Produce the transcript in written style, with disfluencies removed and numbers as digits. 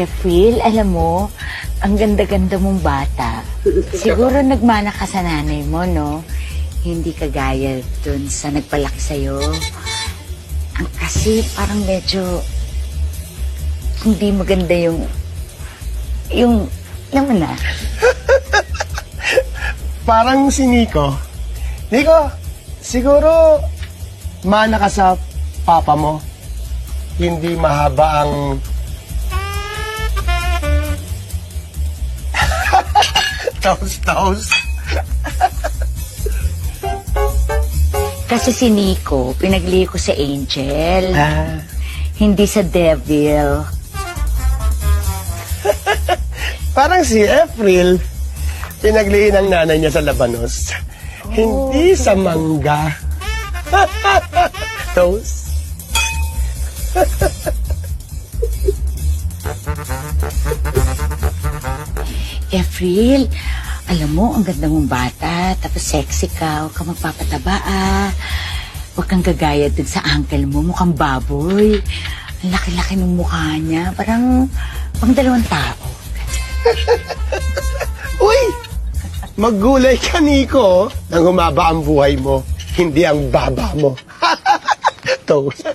Phil, alam mo, ang ganda-ganda mong bata. Siguro nagmana ka sa nanay mo, no? Hindi kagaya dun sa nagpalaki sa'yo. Ang kasi parang medyo hindi maganda yung alam mo na. Parang si Nico. Nico, siguro mana ka sa papa mo. Hindi mahaba ang... Toast. Kasi si Nico, pinagli ko sa Angel. Hindi sa Devil. Parang si April, pinagliin ang nanay niya sa labanos. Hindi sa mangga. Toast. April, alam mo, ang ganda mong bata, tapos sexy ka, huwag ka magpapataba Huwag kang gagaya dun sa uncle mo, mukhang baboy. Ang laki-laki ng mukha niya, parang pang dalawang tao. Uy! Maggulay ka, Nico, nang humaba ang buhay mo, hindi ang baba mo. Toast.